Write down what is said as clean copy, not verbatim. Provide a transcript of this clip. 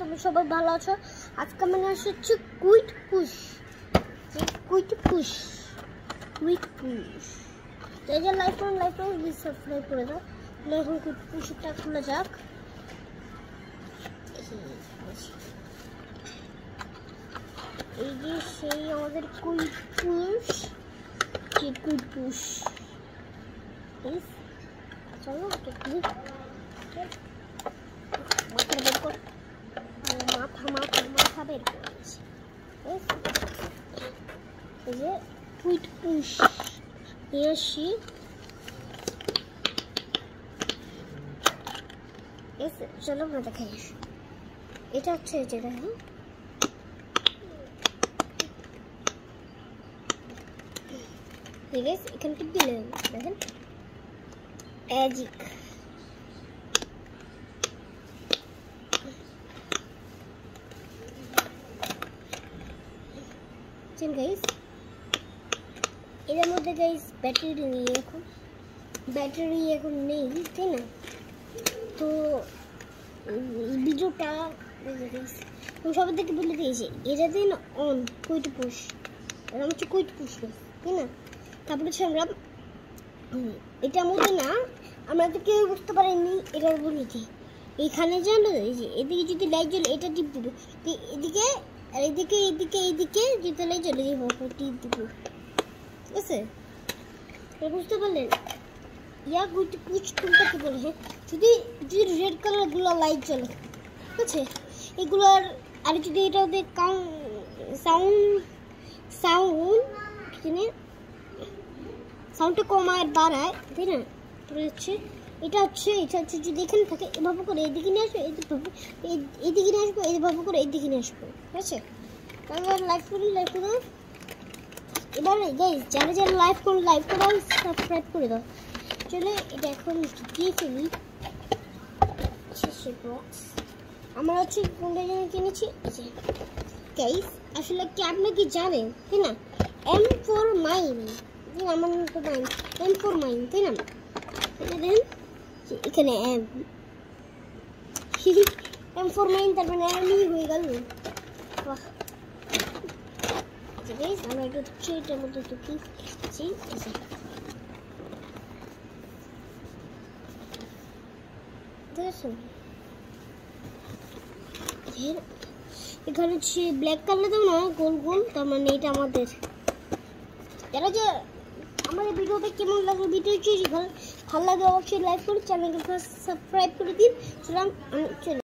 তুমি সবাই ভালো আছো। আজকে আমি আসছি কুইট পুশ। এই যে লাইফ সাবস্ক্রাইব করে দাও। এখন কুইট পুশটা খুলে যাক। এই যে সেই আমাদের কুইট পুশ চলো মাথা বের করেছি। এই যে কুইট পুশ নিয়ে আসি। চলো আমরা দেখাই আসি। এটা হচ্ছে যেটা এখানে টিপ দিলে দেখেন ম্যাজিক। গাইস এর মধ্যে গাইস ব্যাটারি নেই তাই না? তো ভিডিওটা সবার থেকে বলে দিয়েছি এটা দিয়ে না অন কুইট পুশ, এটা হচ্ছে কুইট পুশ তাই না? তারপরে হচ্ছে আমরা এটার মধ্যে না আমরা তো কেউ বুঝতে পারিনি এটা বলেছি। এখানে জানো এই যে এদিকে যদি লাইট জ্বলে এটা টিপ দিবে, এদিকে আর এদিকে যদি লাইট জ্বলে টিপ দিব, ঠিক আছে? বুঝতে পারলেন? কুইট পুশ কোনটা কি বলে? হ্যাঁ, যদি রেড কালার গুলো লাইট জ্বলে, ঠিক আছে? এগুলোর আর যদি এটা ওদের সাউন্ডটা কমায় বাড়ায় তাই না? তারপরে হচ্ছে এটা হচ্ছে যদি এখানে থাকে এভাবে করে এদিকে নিয়ে আসবো, এদিকে নিয়ে আসবো, এভাবে করে এদিকে নিয়ে আসবো, ঠিক আছে? তারপর লাইভ করে এবার গাইস যারা লাইভ করে সাবস্ক্রাইব করে দাও। চলে এটা এখন দিয়ে ফেলি। আমরা হচ্ছে কোনটা জানি কিনেছি গাইস, আসলে কি আপনি কি জানেন তাই না? M4 মাইন, আমার তো মাইন M4 মাইন তাই না? দেখেন এখানে M4 মাইন, তার মানে আমি হয়ে গেল। বাহ, গাইস আমরা একটু এটার মধ্যে একটু কি এখানে হচ্ছে ব্ল্যাক কালার দাও না গোল গোল, তার মানে এটা আমাদের। যারা যে আমাদের ভিডিওটা কেমন লাগলো, ভিডিও যদি ভালো লাগে অবশ্যই লাইক করে চ্যানেলকে সাবস্ক্রাইব করে দিন। চলুন